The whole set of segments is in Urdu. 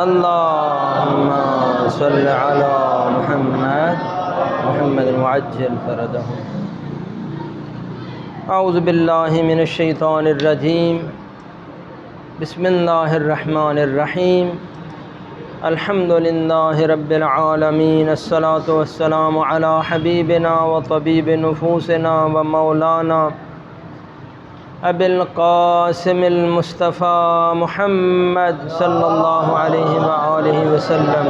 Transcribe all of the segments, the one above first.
اللهم صل على محمد وعجل فرجه. اعوذ باللہ من الشیطان الرجیم. بسم اللہ الرحمن الرحیم. الحمد للہ رب العالمین. الصلاة والسلام علی حبیبنا و طبیب نفوسنا و مولانا ابی القاسم المصطفیٰ محمد صلی اللہ علیہ وآلہ وسلم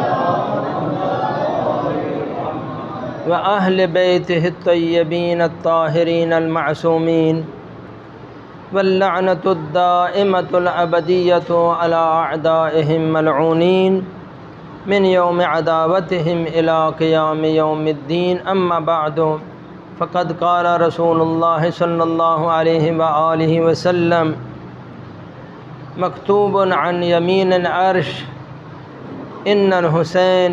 و اہل بیتہ الطیبین الطاہرین المعصومین واللعنۃ الدائمۃ الابدیۃ علی اعدائہم ملعونین من یوم عداوتہم الی قیام یوم الدین. اما بعد فقد قال رسول اللہ صلی اللہ علیہ وآلہ وسلم مکتوب عن یمین العرش ان الحسین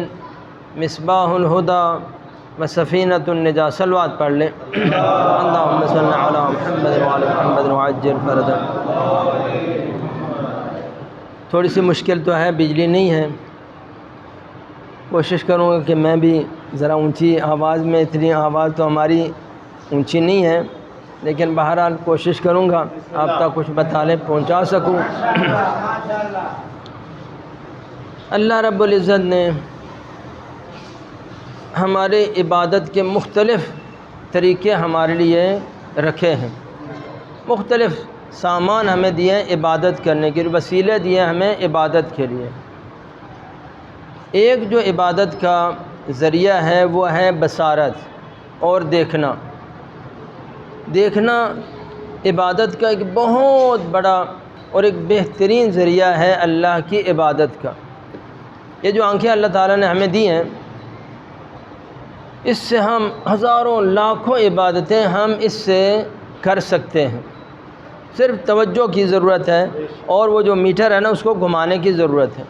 مصباح الہدی و سفینۃ النجاۃ. صلوات پڑھ لیں. اللہم صل علی محمد وعلی محمد وعجل فرجہ. تھوڑی سی مشکل تو ہے، بجلی نہیں ہے. کوشش کروں گا کہ میں بھی ذرا اونچی آواز میں، اتنی آواز تو ہماری اونچی نہیں ہے، لیکن بہرحال کوشش کروں گا آپ تک کچھ مطالب پہنچا سکوں. اللہ رب العزت نے ہمارے عبادت کے مختلف طریقے ہمارے لیے رکھے ہیں. مختلف سامان ہمیں دیے ہیں عبادت کرنے کے لیے، وسیلے دیے ہمیں عبادت کے لیے. ایک جو عبادت کا ذریعہ ہے وہ ہے بصارت اور دیکھنا. دیکھنا عبادت کا ایک بہت بڑا اور ایک بہترین ذریعہ ہے اللہ کی عبادت کا. یہ جو آنکھیں اللہ تعالیٰ نے ہمیں دی ہیں، اس سے ہم ہزاروں لاکھوں عبادتیں ہم اس سے کر سکتے ہیں. صرف توجہ کی ضرورت ہے اور وہ جو میٹر ہے نا اس کو گھمانے کی ضرورت ہے.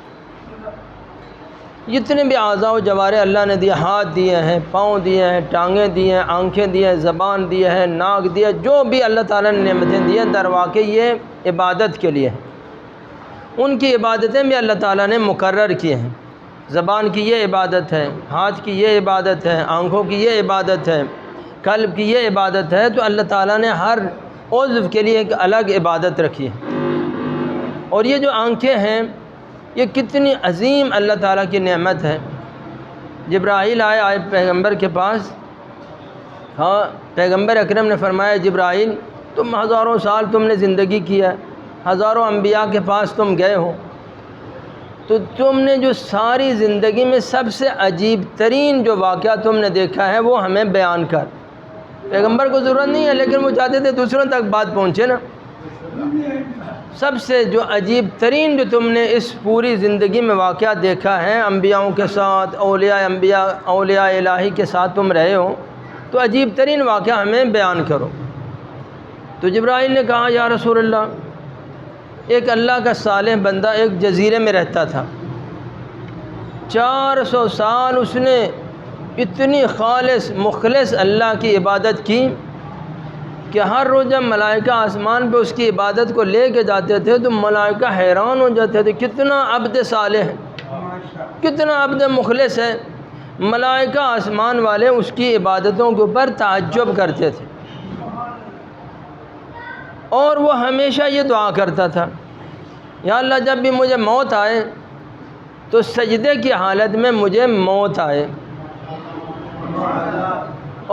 جتنے بھی اعضاء و جوارح اللہ نے دیے، ہاتھ دیے ہیں، پاؤں دیے ہیں، ٹانگیں دی ہیں، آنکھیں دی ہیں، زبان دی ہے، ناک دی ہے، جو بھی اللہ تعالیٰ نے نعمتیں دی ہیں در واقع یہ عبادت کے لیے ہیں. ان کی عبادتیں بھی اللہ تعالیٰ نے مقرر کی ہیں. زبان کی یہ عبادت ہے، ہاتھ کی یہ عبادت ہے، آنکھوں کی یہ عبادت ہے، قلب کی یہ عبادت ہے. تو اللہ تعالیٰ نے ہر عضو کے لیے ایک الگ عبادت رکھی ہے. اور یہ جو آنکھیں ہیں یہ کتنی عظیم اللہ تعالیٰ کی نعمت ہے. جبرائیل آئے پیغمبر کے پاس. ہاں، پیغمبر اکرم نے فرمایا جبرائیل تم ہزاروں سال تم نے زندگی کی ہے، ہزاروں انبیاء کے پاس تم گئے ہو، تو تم نے جو ساری زندگی میں سب سے عجیب ترین جو واقعہ تم نے دیکھا ہے وہ ہمیں بیان کر. پیغمبر کو ضرورت نہیں ہے، لیکن وہ چاہتے تھے دوسروں تک بات پہنچے نا. سب سے جو عجیب ترین جو تم نے اس پوری زندگی میں واقعہ دیکھا ہے، انبیاءوں کے ساتھ، اولیاء الہی کے ساتھ تم رہے ہو، تو عجیب ترین واقعہ ہمیں بیان کرو. تو جبرائیل نے کہا یا رسول اللہ، ایک اللہ کا صالح بندہ ایک جزیرے میں رہتا تھا. 400 سال اس نے اتنی خالص مخلص اللہ کی عبادت کی کہ ہر روز جب ملائکہ آسمان پہ اس کی عبادت کو لے کے جاتے تھے تو ملائکہ حیران ہو جاتے تھے، کتنا عبد صالح ہے، کتنا عبد مخلص ہے. ملائکہ آسمان والے اس کی عبادتوں کے اوپر تعجب کرتے تھے. اور وہ ہمیشہ یہ دعا کرتا تھا، یا اللہ جب بھی مجھے موت آئے تو سجدے کی حالت میں مجھے موت آئے،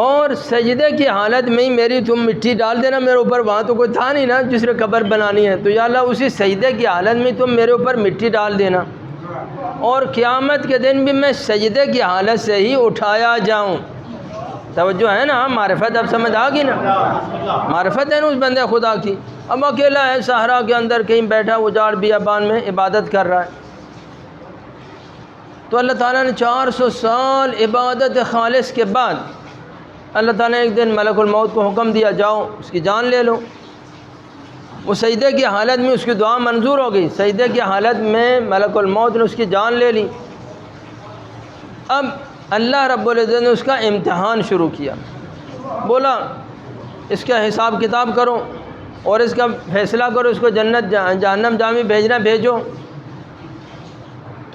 اور سجدے کی حالت میں ہی میری تم مٹی ڈال دینا میرے اوپر. وہاں تو کوئی تھا نہیں نا جس نے قبر بنانی ہے، تو یا اللہ اسی سجدے کی حالت میں تم میرے اوپر مٹی ڈال دینا، اور قیامت کے دن بھی میں سجدے کی حالت سے ہی اٹھایا جاؤں. توجہ ہے نا، معرفت اب سمجھ آ گئی نا، معرفت ہے نا اس بندے خدا کی. اب اکیلا ہے صحرا کے اندر کہیں بیٹھا اجاڑ بیابان میں عبادت کر رہا ہے. تو اللہ تعالیٰ نے 400 سال عبادت خالص کے بعد اللہ تعالیٰ نے ایک دن ملک الموت کو حکم دیا، جاؤ اس کی جان لے لو. وہ سجدے کی حالت میں اس کی دعا منظور ہو گئی. سجدے کی حالت میں ملک الموت نے اس کی جان لے لی. اب اللہ رب العزت نے اس کا امتحان شروع کیا. بولا اس کا حساب کتاب کرو اور اس کا فیصلہ کرو، اس کو جنت جہنم جامی بھیجنا بھیجو.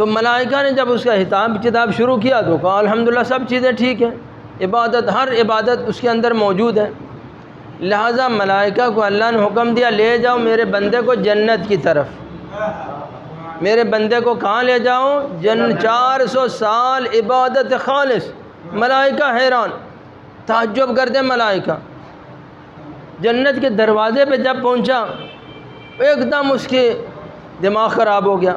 تو ملائکہ نے جب اس کا حساب کتاب شروع کیا تو کہا الحمدللہ سب چیزیں ٹھیک ہیں، عبادت ہر عبادت اس کے اندر موجود ہے۔ لہٰذا ملائکہ کو اللہ نے حکم دیا لے جاؤ میرے بندے کو جنت کی طرف۔ میرے بندے کو کہاں لے جاؤ؟ 400 سال عبادت خالص۔ ملائکہ حیران، تعجب کرتے ملائکہ۔ جنت کے دروازے پہ جب پہنچا ایک دم اس کے دماغ خراب ہو گیا،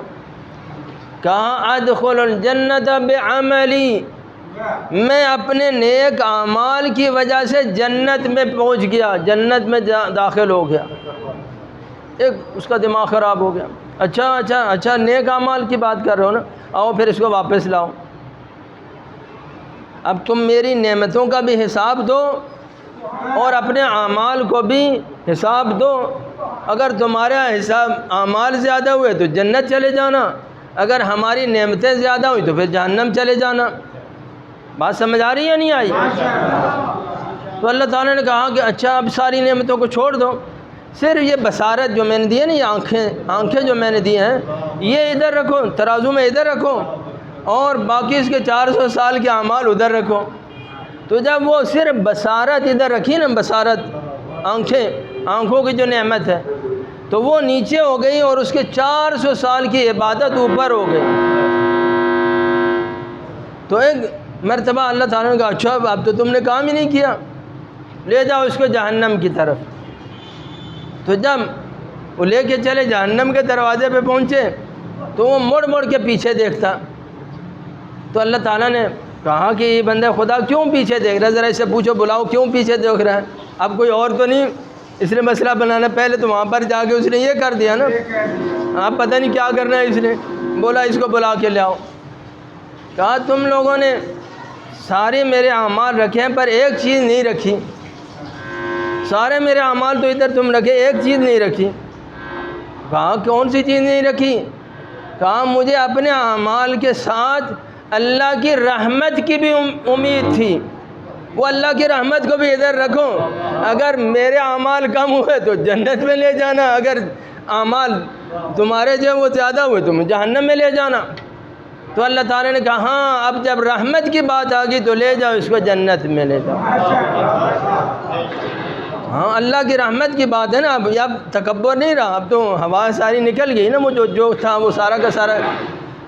کہا ادخل الجنت بعملی، میں اپنے نیک اعمال کی وجہ سے جنت میں پہنچ گیا، جنت میں داخل ہو گیا۔ ایک اس کا دماغ خراب ہو گیا، اچھا نیک اعمال کی بات کر رہے ہو نا، آؤ پھر اس کو واپس لاؤ۔ اب تم میری نعمتوں کا بھی حساب دو اور اپنے اعمال کو بھی حساب دو۔ اگر تمہارا حساب اعمال زیادہ ہوئے تو جنت چلے جانا، اگر ہماری نعمتیں زیادہ ہوئی تو پھر جہنم چلے جانا۔ بات سمجھ آ رہی ہے یا نہیں آئی؟ تو اللہ تعالیٰ نے کہا کہ اچھا اب ساری نعمتوں کو چھوڑ دو، صرف یہ بصارت جو میں نے دی ہے نا، یہ آنکھیں جو میں نے دی ہیں یہ ادھر رکھو، ترازو میں ادھر رکھو، اور باقی اس کے 400 سال کے اعمال ادھر رکھو۔ تو جب وہ صرف بصارت ادھر رکھی نا، بصارت آنکھوں کی جو نعمت ہے، تو وہ نیچے ہو گئی اور اس کے 400 سال کی عبادت اوپر ہو گئی۔ تو ایک مرتبہ اللہ تعالیٰ نے کہا اچھا اب تو تم نے کام ہی نہیں کیا، لے جاؤ اس کو جہنم کی طرف۔ تو جب وہ لے کے چلے جہنم کے دروازے پہ پہنچے تو وہ مڑ کے پیچھے دیکھتا۔ تو اللہ تعالیٰ نے کہا کہ یہ بندہ خدا کیوں پیچھے دیکھ رہا ہے، ذرا اسے پوچھو بلاؤ کیوں پیچھے دیکھ رہا ہے، اب کوئی اور تو نہیں اس نے مسئلہ بنانا؟ پہلے تو وہاں پر جا کے اس نے یہ کر دیا نا، آپ پتہ نہیں کیا کرنا ہے اس نے، بولا اس کو بلا کے لے آؤ۔ کہا تم لوگوں نے سارے میرے اعمال رکھے ہیں پر ایک چیز نہیں رکھی، سارے میرے اعمال تو ادھر تم رکھے، ایک چیز نہیں رکھی۔ کہا کون سی چیز نہیں رکھی؟ کہا مجھے اپنے اعمال کے ساتھ اللہ کی رحمت کی بھی امید تھی، وہ اللہ کی رحمت کو بھی ادھر رکھو، اگر میرے اعمال کم ہوئے تو جنت میں لے جانا، اگر اعمال تمہارے جو وہ زیادہ ہوئے تو جہنم میں لے جانا۔ تو اللہ تعالیٰ نے کہا ہاں اب جب رحمت کی بات آ گئی تو لے جاؤ اس کو جنت میں لے جاؤ۔ ہاں اللہ کی رحمت کی بات ہے نا، اب تکبر نہیں رہا، اب تو ہوا ساری نکل گئی نا، وہ جو تھا وہ سارا کا سارا۔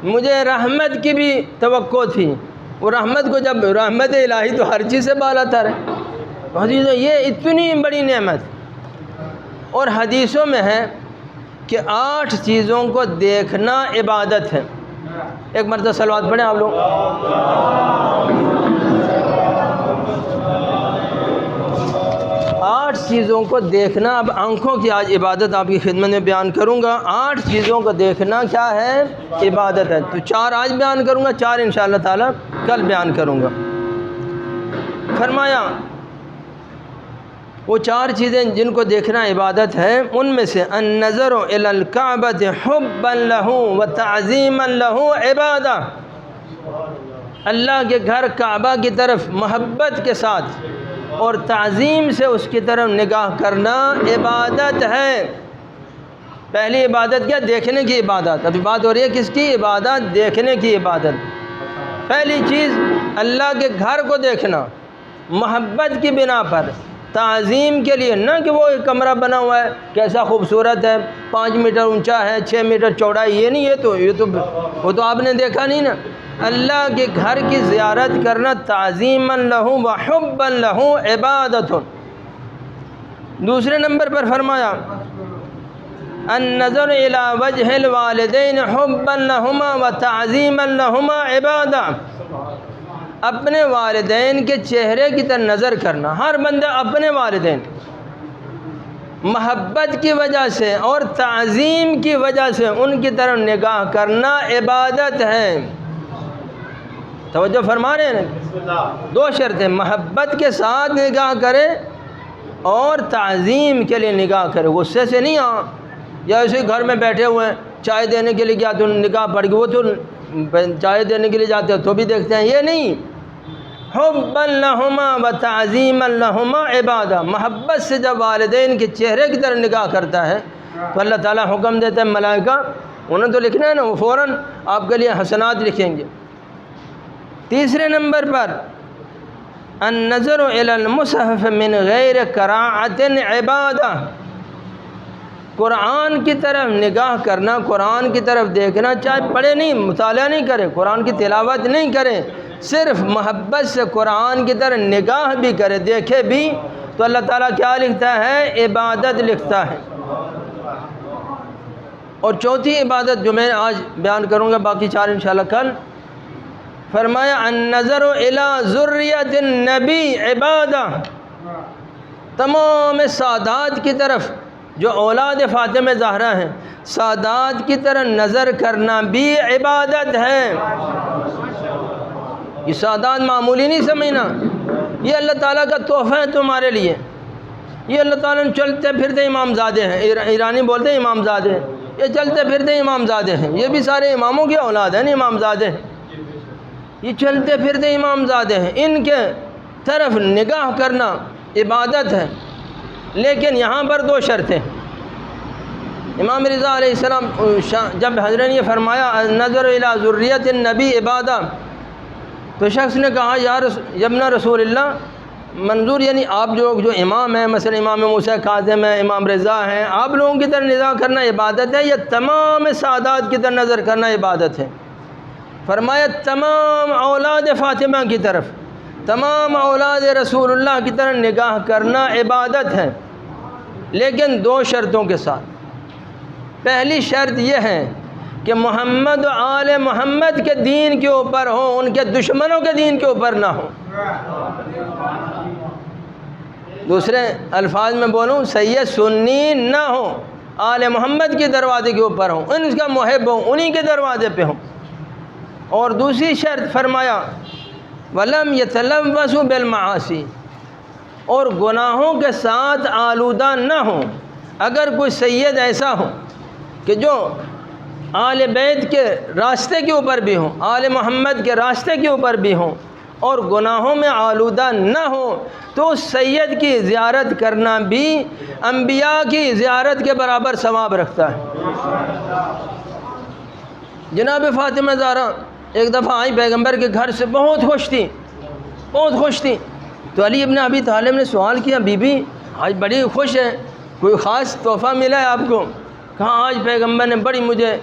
مجھے رحمت کی بھی توقع تھی، وہ رحمت کو جب رحمت الہی تو ہر چیز سے بالا تر ہے۔ حدیثوں یہ اتنی بڑی نعمت، اور حدیثوں میں ہے کہ 8 چیزوں کو دیکھنا عبادت ہے۔ ایک مرتبہ صلوات پڑھیں آپ لوگ۔ 8 چیزوں کو دیکھنا، اب آنکھوں کی آج عبادت آپ کی خدمت میں بیان کروں گا۔ 8 چیزوں کو دیکھنا کیا ہے؟ عبادت ہے۔ تو 4 آج بیان کروں گا، 4 انشاءاللہ تعالی کل بیان کروں گا۔ فرمایا وہ 4 چیزیں جن کو دیکھنا عبادت ہے، ان میں سے النظر الی الکعبۃ حبا لہ وتعظیما لہ عبادہ، اللہ کے گھر کعبہ کی طرف محبت کے ساتھ اور تعظیم سے اس کی طرف نگاہ کرنا عبادت ہے۔ پہلی عبادت کیا؟ دیکھنے کی عبادت۔ ابھی بات ہو رہی ہے کس کی عبادت؟ دیکھنے کی عبادت۔ پہلی چیز اللہ کے گھر کو دیکھنا محبت کی بنا پر، تعظیم کے لیے، نہ کہ وہ ایک کمرہ بنا ہوا ہے کیسا خوبصورت ہے، 5 میٹر اونچا ہے، 6 میٹر چوڑائی، یہ نہیں، یہ تو وہ تو آپ نے دیکھا نہیں نا۔ اللہ کے گھر کی زیارت کرنا تعظیما لہ وحبا لہ عبادت۔ دوسرے نمبر پر فرمایا النظر الی وجہ الوالدین حبا لہما وتعظیما لہما عبادہ، اپنے والدین کے چہرے کی طرف نظر کرنا۔ ہر بندہ اپنے والدین محبت کی وجہ سے اور تعظیم کی وجہ سے ان کی طرف نگاہ کرنا عبادت ہے۔ توجہ فرما رہے ہیں؟ 2 شرطیں، محبت کے ساتھ نگاہ کرے اور تعظیم کے لیے نگاہ کرے، غصے سے نہیں۔ ہاں یا ایسے ہی گھر میں بیٹھے ہوئے ہیں، چائے دینے کے لیے کیا تو نگاہ پڑ گئی، وہ تو چائے دینے کے لیے جاتے ہیں تو بھی دیکھتے ہیں، یہ نہیں۔ حبا لہما وتعظیما لہما عبادہ، محبت سے جب والدین کے چہرے کی طرف نگاہ کرتا ہے تو اللہ تعالیٰ حکم دیتا ہے ملائکہ انہوں نے تو لکھنا ہے نا، وہ فوراً آپ کے لیے حسنات لکھیں گے۔ تیسرے نمبر پر النظر الی المصحف من غیر قراءۃ عبادہ، قرآن کی طرف نگاہ کرنا، قرآن کی طرف دیکھنا، چاہے پڑھے نہیں، مطالعہ نہیں کرے، قرآن کی تلاوت نہیں کرے، صرف محبت سے قرآن کی طرف نگاہ بھی کرے، دیکھے بھی، تو اللہ تعالیٰ کیا لکھتا ہے؟ عبادت لکھتا ہے۔ اور چوتھی عبادت جو میں آج بیان کروں گا، باقی چار انشاءاللہ کل، فرمایا النظر الی ذریۃ النبی عبادہ، تمام سادات کی طرف جو اولاد فاطمہ زہرا ہیں، سادات کی طرف نظر کرنا بھی عبادت ہے۔ یہ سادات معمولی نہیں سمجھنا، یہ اللہ تعالیٰ کا تحفہ ہے تمہارے لیے۔ یہ اللہ تعالیٰ نے چلتے پھرتے امام زادے ہیں، ایرانی بولتے ہیں امام زادے ہیں، یہ چلتے پھرتے امام زادے ہیں، یہ بھی سارے اماموں کی اولاد ہیں، امام زادے ہیں، یہ چلتے پھرتے امام زادے ہیں، ان کے طرف نگاہ کرنا عبادت ہے۔ لیکن یہاں پر دو شرطیں۔ امام رضا علیہ السلام جب حضرت نے یہ فرمایا نظر الی ذریۃ النبی عبادہ، تو شخص نے کہا یا ابن رسول اللہ، منظور یعنی آپ جو امام ہیں، مثلا امام موسیٰ کاظم ہیں، امام رضا ہیں، آپ لوگوں کی طرف نظر کرنا عبادت ہے یا تمام سادات کی طرف نظر کرنا عبادت ہے؟ فرمایا تمام اولاد فاطمہ کی طرف، تمام اولاد رسول اللہ کی طرف نگاہ کرنا عبادت ہے، لیکن دو شرطوں کے ساتھ۔ پہلی شرط یہ ہے کہ محمد و آل محمد کے دین کے اوپر ہوں، ان کے دشمنوں کے دین کے اوپر نہ ہوں۔ دوسرے الفاظ میں بولوں، سید سنی نہ ہوں، آل محمد کے دروازے کے اوپر ہوں، ان کا محب ہوں، انہی کے دروازے پہ ہوں۔ اور دوسری شرط فرمایا وَلَمْ يَتَلَوَّثُوا بِالْمَعَاصِي، اور گناہوں کے ساتھ آلودہ نہ ہوں۔ اگر کوئی سید ایسا ہو کہ جو آل بیت کے راستے کے اوپر بھی ہوں، آل محمد کے راستے کے اوپر بھی ہوں، اور گناہوں میں آلودہ نہ ہو، تو سید کی زیارت کرنا بھی انبیاء کی زیارت کے برابر ثواب رکھتا ہے۔ جناب فاطمہ زہرا ایک دفعہ آئی پیغمبر کے گھر سے، بہت خوش تھی، بہت خوش تھی۔ تو علی ابن ابی طالب نے سوال کیا، بی بی آج بڑی خوش ہے، کوئی خاص تحفہ ملا ہے آپ کو؟ کہا آج پیغمبر نے مجھے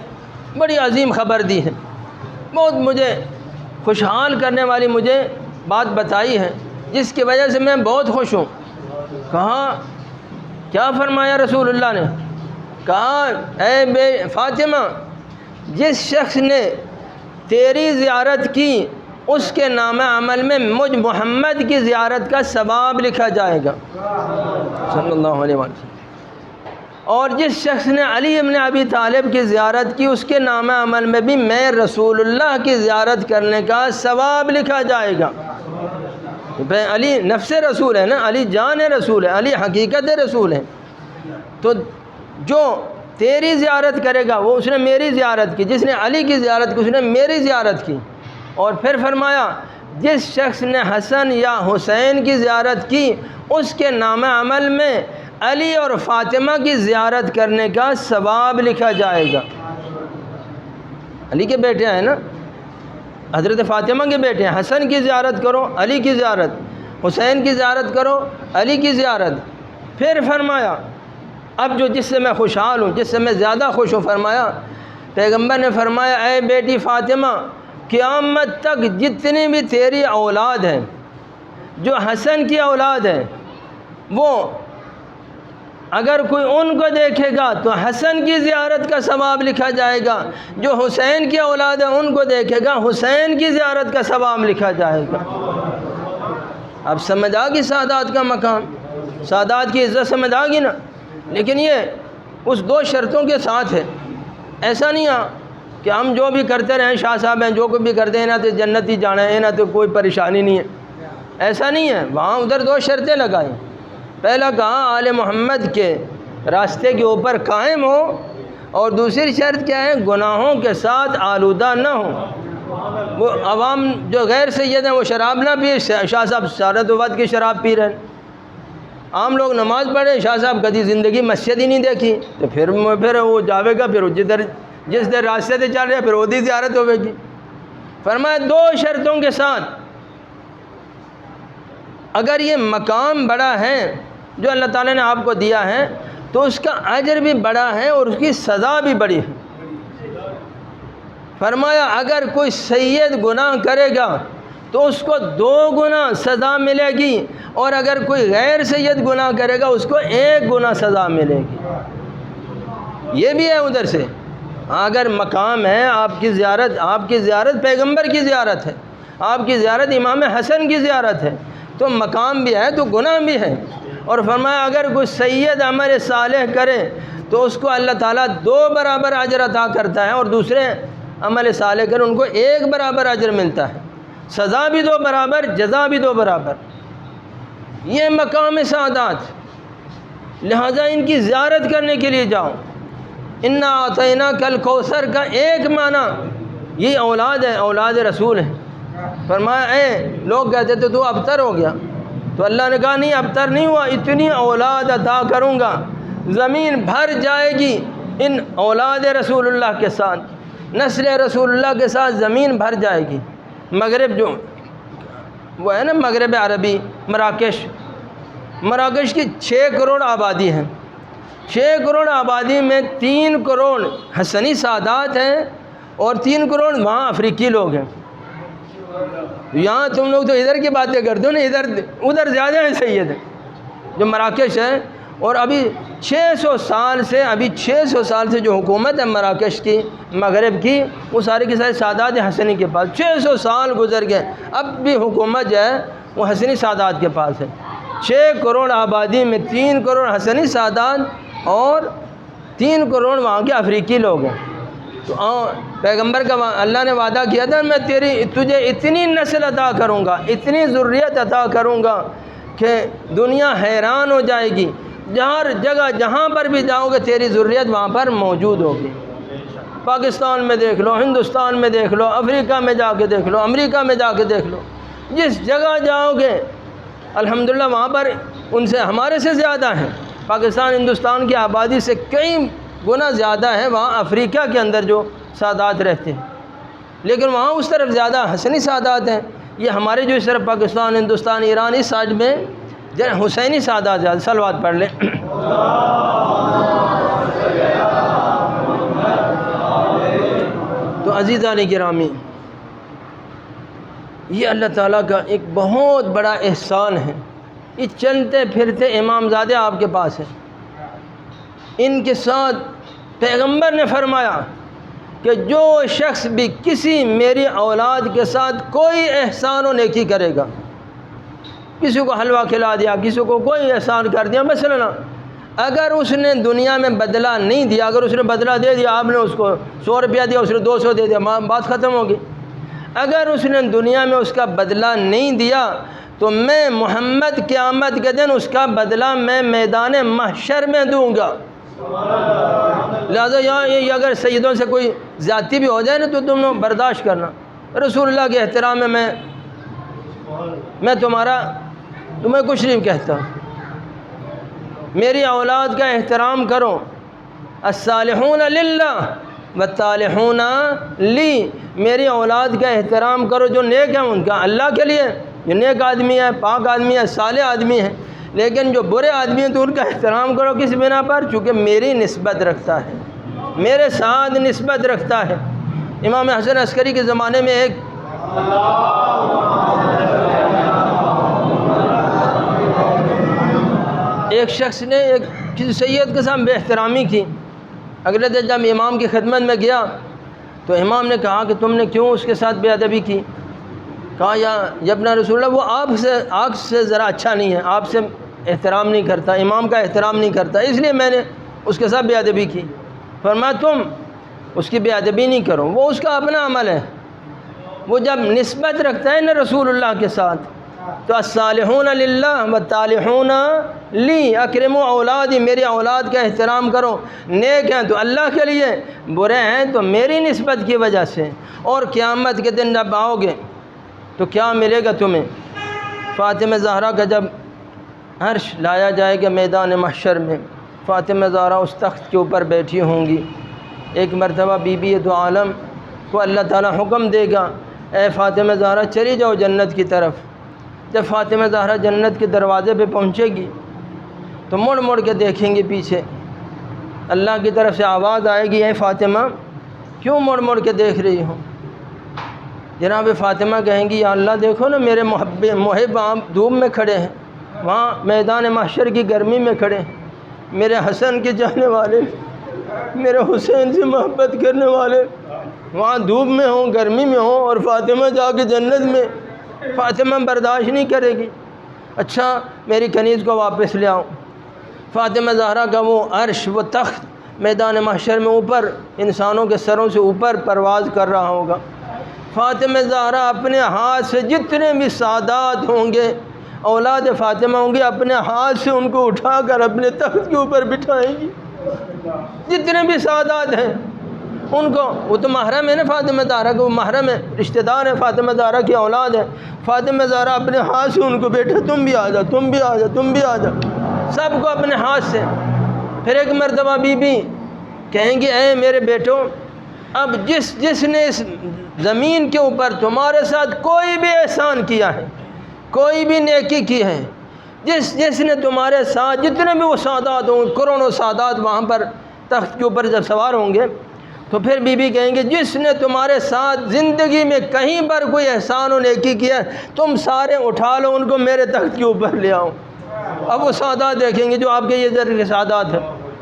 بڑی عظیم خبر دی ہے، بہت مجھے خوشحال کرنے والی مجھے بات بتائی ہے، جس کی وجہ سے میں بہت خوش ہوں۔ کہا کیا فرمایا رسول اللہ نے؟ کہا اے فاطمہ، جس شخص نے تیری زیارت کی اس کے نام عمل میں مجھ محمد کی زیارت کا ثواب لکھا جائے گا صلی اللہ علیہ وسلم، اور جس شخص نے علی ابن ابی طالب کی زیارت کی اس کے نام عمل میں بھی میں رسول اللہ کی زیارت کرنے کا ثواب لکھا جائے گا۔ علی نفس رسول ہے نا، علی جان رسول ہے، علی حقیقت رسول ہے۔ تو جو تیری زیارت کرے گا وہ اس نے میری زیارت کی، جس نے علی کی زیارت کی اس نے میری زیارت کی۔ اور پھر فرمایا جس شخص نے حسن یا حسین کی زیارت کی اس کے نام عمل میں علی اور فاطمہ کی زیارت کرنے کا ثواب لکھا جائے گا۔ علی کے بیٹے ہیں نا، حضرت فاطمہ کے بیٹے ہیں، حسن کی زیارت کرو علی کی زیارت، حسین کی زیارت کرو علی کی زیارت۔ پھر فرمایا اب جس سے میں خوشحال ہوں، جس سے میں زیادہ خوش ہوں، فرمایا پیغمبر نے فرمایا اے بیٹی فاطمہ، قیامت تک جتنی بھی تیری اولاد ہے، جو حسن کی اولاد ہے، وہ اگر کوئی ان کو دیکھے گا تو حسن کی زیارت کا ثواب لکھا جائے گا، جو حسین کی اولاد ہے ان کو دیکھے گا حسین کی زیارت کا ثواب لکھا جائے گا۔ اب سمجھ آ گئی سادات کا مقام، سادات کی عزت سمجھ آ گئی نا۔ لیکن یہ اس دو شرطوں کے ساتھ ہے، ایسا نہیں ہے کہ ہم جو بھی کرتے رہیں، شاہ صاحب ہیں جو کوئی بھی کرتے ہیں نا تو جنت ہی جانا ہے نا تو کوئی پریشانی نہیں ہے، ایسا نہیں ہے۔ وہاں ادھر دو شرطیں لگائیں، پہلا کہا آل محمد کے راستے کے اوپر قائم ہو، اور دوسری شرط کیا ہے؟ گناہوں کے ساتھ آلودہ نہ ہو۔ وہ عوام جو غیر سید ہیں وہ شراب نہ پیے، شاہ صاحب سارے تو وقت کی شراب پی رہے ہیں۔ عام لوگ نماز پڑھے، شاہ صاحب کبھی زندگی مسجد ہی نہیں دیکھی، تو پھر وہ جاوے گا، پھر جدھر جس دن راستے سے چل رہے پھر وہ دی زیارت ہوئے گی۔ فرمایا 2 شرطوں کے ساتھ، اگر یہ مقام بڑا ہے جو اللہ تعالیٰ نے آپ کو دیا ہے تو اس کا اجر بھی بڑا ہے اور اس کی سزا بھی بڑی ہے۔ فرمایا اگر کوئی سید گناہ کرے گا تو اس کو 2 گنا سزا ملے گی، اور اگر کوئی غیر سید گناہ کرے گا اس کو 1 گنا سزا ملے گی۔ یہ بھی ہے ادھر سے، اگر مقام ہے آپ کی زیارت پیغمبر کی زیارت ہے، آپ کی زیارت امام حسن کی زیارت ہے، تو مقام بھی ہے تو گناہ بھی ہے۔ اور فرمایا اگر کوئی سید عمل صالح کرے تو اس کو اللہ تعالیٰ 2 برابر اجر عطا کرتا ہے، اور دوسرے عمل صالح کرے ان کو 1 برابر اجر ملتا ہے، سزا بھی 2 برابر، جزا بھی 2 برابر۔ یہ مقام سعادات، لہذا ان کی زیارت کرنے کے لیے جاؤ۔ انا اعطیناک الکوثر کا ایک معنی یہ اولاد ہے، اولاد رسول ہے۔ فرمایا اے لوگ کہتے تھے تو ابتر ہو گیا، تو اللہ نے کہا نہیں ابتر نہیں ہوا، اتنی اولاد عطا کروں گا زمین بھر جائے گی ان اولاد رسول اللہ کے ساتھ، نسل رسول اللہ کے ساتھ زمین بھر جائے گی۔ مغرب جو وہ ہے نا مغرب عربی، مراکش کی 6 کروڑ آبادی ہے، 6 کروڑ آبادی میں 3 کروڑ حسنی سادات ہیں اور 3 کروڑ وہاں افریقی لوگ ہیں۔ یہاں تم لوگ تو ادھر کی باتیں کرتے ہو نا، ادھر زیادہ ہیں سید ہیں جو مراکش ہے۔ اور ابھی 600 سال سے جو حکومت ہے مراکش کی، مغرب کی، وہ سارے کے سارے سادات حسنی کے پاس، 600 سال گزر گئے، اب بھی حکومت جو ہے وہ حسنی سادات کے پاس ہے۔ 6 کروڑ آبادی میں 3 کروڑ حسنی سادات اور 3 کروڑ وہاں کے افریقی لوگ ہیں۔ تو پیغمبر کا اللہ نے وعدہ کیا تھا میں تجھے اتنی نسل عطا کروں گا، اتنی ذریت عطا کروں گا کہ دنیا حیران ہو جائے گی، ہر جگہ جہاں پر بھی جاؤ گے تیری ذریت وہاں پر موجود ہوگی۔ پاکستان میں دیکھ لو، ہندوستان میں دیکھ لو، افریقہ میں جا کے دیکھ لو، امریکہ میں جا کے دیکھ لو، جس جگہ جاؤ گے الحمدللہ وہاں پر ان سے ہمارے سے زیادہ ہیں۔ پاکستان ہندوستان کی آبادی سے کئی گنا زیادہ ہے وہاں افریقہ کے اندر جو سادات رہتے ہیں، لیکن وہاں اس طرف زیادہ حسنی سادات ہیں۔ یہ ہمارے جو اس طرف پاکستان ہندوستان ایران اس سائڈ میں حسینی سادات زیادہ۔ صلوات پڑھ لیں۔ تو عزیزان گرامی، یہ اللہ تعالیٰ کا ایک بہت بڑا احسان ہے۔ یہ چلتے پھرتے امامزادے آپ کے پاس ہیں، ان کے ساتھ پیغمبر نے فرمایا کہ جو شخص بھی کسی میری اولاد کے ساتھ کوئی احسان و نیکی کرے گا، کسی کو حلوہ کھلا دیا، کسی کو کوئی احسان کر دیا، مثلا اگر اس نے دنیا میں بدلہ نہیں دیا، اگر اس نے بدلہ دے دیا، آپ نے اس کو 100 روپیہ دیا، اس نے 200 دے دیا، بات ختم ہوگی۔ اگر اس نے دنیا میں اس کا بدلہ نہیں دیا تو میں محمد قیامت کے دن اس کا بدلہ میں میدان محشر میں دوں گا۔ لہذا یہ اگر سیدوں سے کوئی زیادتی بھی ہو جائے نا تو تم نے برداشت کرنا۔ رسول اللہ کے احترام میں میں تمہیں کچھ نہیں کہتا، میری اولاد کا احترام کرو۔ الصالحون للہ والطالحون لی، میری اولاد کا احترام کرو، جو نیک ہیں ان کا اللہ کے لیے، جو نیک آدمی ہے، پاک آدمی ہے، صالح آدمی ہے، لیکن جو برے آدمی ہیں تو ان کا احترام کرو کس بنا پر؟ چونکہ میری نسبت رکھتا ہے، میرے ساتھ نسبت رکھتا ہے۔ امام حسن عسکری کے زمانے میں ایک شخص نے کسی سید کے ساتھ بے احترامی کی۔ اگلے دن جب امام کی خدمت میں گیا تو امام نے کہا کہ تم نے کیوں اس کے ساتھ بے ادبی کی؟ کہا یا ابن رسول اللہ، وہ آپ سے ذرا اچھا نہیں ہے، آپ سے احترام نہیں کرتا، امام کا احترام نہیں کرتا، اس لیے میں نے اس کے ساتھ بے ادبی کی۔ فرمایا تم اس کی بے ادبی نہیں کرو، وہ اس کا اپنا عمل ہے، وہ جب نسبت رکھتا ہے نا رسول اللہ کے ساتھ تو الصالحون للہ والطالحون لی، اکرموا اولادی، میری اولاد کا احترام کرو، نیک ہیں تو اللہ کے لیے، برے ہیں تو میری نسبت کی وجہ سے۔ اور قیامت کے دن جب آؤ گے تو کیا ملے گا تمہیں؟ فاطمہ زہرا کا جب عرش لایا جائے گا میدان محشر میں، فاطمہ زہرا اس تخت کے اوپر بیٹھی ہوں گی، ایک مرتبہ بی بی دو عالم کو اللہ تعالیٰ حکم دے گا، اے فاطمہ زہرا چلی جاؤ جنت کی طرف۔ جب فاطمہ زہرا جنت کے دروازے پہ پہنچے گی تو مڑ مڑ کے دیکھیں گے پیچھے، اللہ کی طرف سے آواز آئے گی، اے فاطمہ کیوں مڑ مڑ کے دیکھ رہی ہو؟ جناب فاطمہ کہیں گی، یا اللہ دیکھو نا میرے محب آپ دھوپ میں کھڑے ہیں، وہاں میدان محشر کی گرمی میں کھڑے ہیں، میرے حسن کے چاہنے والے، میرے حسین سے محبت کرنے والے وہاں دھوپ میں ہوں، گرمی میں ہوں، اور فاطمہ جا کے جنت میں۔ فاطمہ برداشت نہیں کرے گی، اچھا میری کنیز کو واپس لے آؤ۔ فاطمہ زہرا کا وہ عرش، وہ تخت میدان محشر میں اوپر انسانوں کے سروں سے اوپر پرواز کر رہا ہوگا۔ فاطمہ زہرا اپنے ہاتھ سے جتنے بھی سادات ہوں گے، اولاد فاطمہ ہوں گے، اپنے ہاتھ سے ان کو اٹھا کر اپنے تخت کے اوپر بٹھائیں گی۔ جتنے بھی سادات ہیں ان کو، وہ تو محرم ہے نا فاطمہ زہرا کو، وہ محرم ہے، رشتہ دار ہے، فاطمہ زہرا کی اولاد ہے۔ فاطمہ زہرا اپنے ہاتھ سے ان کو بیٹھے، تم بھی آ جاؤ، تم بھی آ جاؤ، تم بھی آ جاؤ، سب کو اپنے ہاتھ سے۔ پھر ایک مرتبہ بی بی کہیں گی، اے میرے بیٹوں، اب جس نے اس زمین کے اوپر تمہارے ساتھ کوئی بھی احسان کیا ہے، کوئی بھی نیکی کی ہے، جس نے تمہارے ساتھ جتنے بھی وہ سادات ہوں، کروڑوں سادات وہاں پر تخت کے اوپر جب سوار ہوں گے، تو پھر بی بی کہیں گے، جس نے تمہارے ساتھ زندگی میں کہیں پر کوئی احسان و نیکی کیا ہے، تم سارے اٹھا لو ان کو میرے تخت کے اوپر لے آؤ۔ اب وہ سادات دیکھیں گے جو آپ کے یہ ذریعے کے سادات ہیں،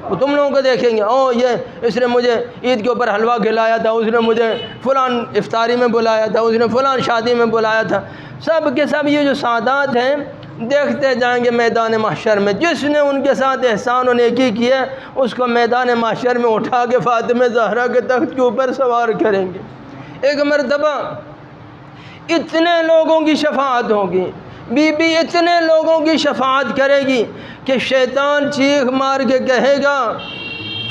وہ تم لوگوں کو دیکھیں گے، او یہ اس نے مجھے عید کے اوپر حلوہ کھلایا تھا، اس نے مجھے فلان افطاری میں بلایا تھا، اس نے فلان شادی میں بلایا تھا۔ سب کے سب یہ جو سادات ہیں دیکھتے جائیں گے میدان محشر میں، جس نے ان کے ساتھ احسان و نیکی کیا اس کو میدان محشر میں اٹھا کے فاطمہ زہرا کے تخت کے اوپر سوار کریں گے۔ ایک مرتبہ اتنے لوگوں کی شفاعت ہوگی، بی بی اتنے لوگوں کی شفاعت کرے گی کہ شیطان چیخ مار کے کہے گا،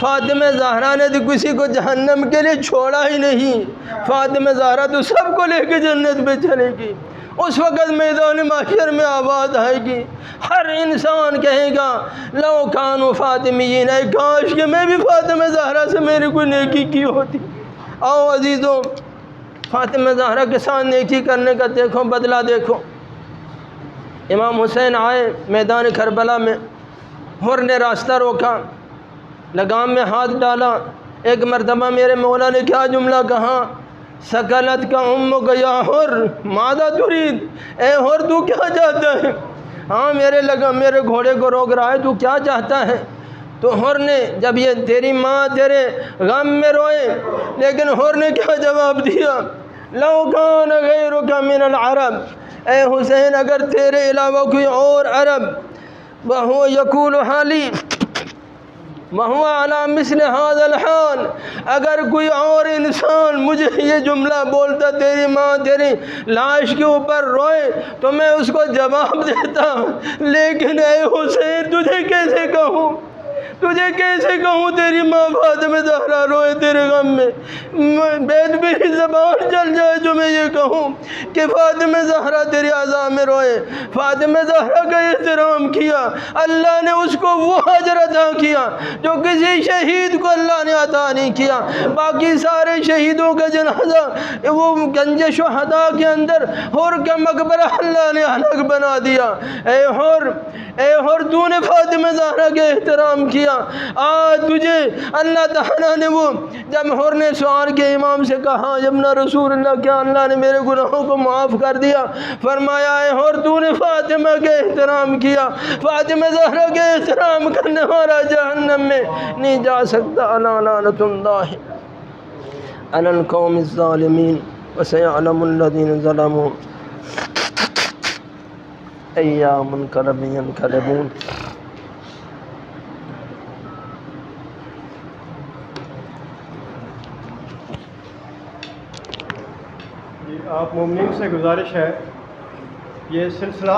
فاطمہ زہرا نے تو کسی کو جہنم کے لیے چھوڑا ہی نہیں، فاطمہ زہرا تو سب کو لے کے جنت میں چلے گی۔ اس وقت میدان محشر میں آواز آئے گی، ہر انسان کہے گا، لو کانوا فاطمیین، اے کاش کہ میں بھی فاطمہ زہرا سے میری کوئی نیکی کی ہوتی۔ آؤ عزیزوں، فاطمہ زہرا کے ساتھ نیکی کرنے کا دیکھو بدلہ دیکھو۔ امام حسین آئے میدان کربلا میں، حر نے راستہ روکا، لگام میں ہاتھ ڈالا۔ ایک مرتبہ میرے مولا نے کیا جملہ کہا، سکلت کا امک یا حر ماذا ترید، اے حر تو کیا چاہتا ہے؟ ہاں میرے گھوڑے کو روک رہا ہے، تو کیا چاہتا ہے؟ تو حر نے، جب یہ تیری ماں تیرے غم میں روئے، لیکن حر نے کیا جواب دیا، لو کان غیرک من العرب، اے حسین اگر تیرے علاوہ کوئی اور عرب، وہو یقول حالی وہو علی مثل ھذا الحال، اگر کوئی اور انسان مجھے یہ جملہ بولتا، تیری ماں تیری لاش کے اوپر روئے، تو میں اس کو جواب دیتا، لیکن اے حسین تجھے کیسے کہوں تیری ماں فاطمہ زہرا روئے تیرے غم میں، میری زبان چل جائے جو میں یہ کہوں کہ فاطمہ زہرا تیری عزا میں روئے۔ فاطمہ زہرا کا احترام کیا، اللہ نے اس کو وہ اجر عطا کیا جو کسی شہید کو اللہ نے عطا نہیں کیا۔ باقی سارے شہیدوں کا جنازہ وہ گنج شہداء کے اندر حر کا مقبرہ اللہ نے الگ بنا دیا۔ اے حر تو نے فاطمہ زہرا کے احترام کیا، آج تجھے اللہ تعالیٰ نے وہ، جب حر نے سوال کے امام سے کہا، ابن رسول اللہ کیا اللہ نے میرے گناہوں کو معاف کر دیا؟ فرمایا، اے حر تو نے فاطمہ کے احترام کیا، فاطمہ زہرا کے احترام کرنے والا جہنم میں نہیں جا سکتا۔ الا لعنۃ اللہ علی القوم الظالمین وسیعلم الذین ظلموا ایا منقلب ینقلبون۔ آپ مومنین سے گزارش ہے، یہ سلسلہ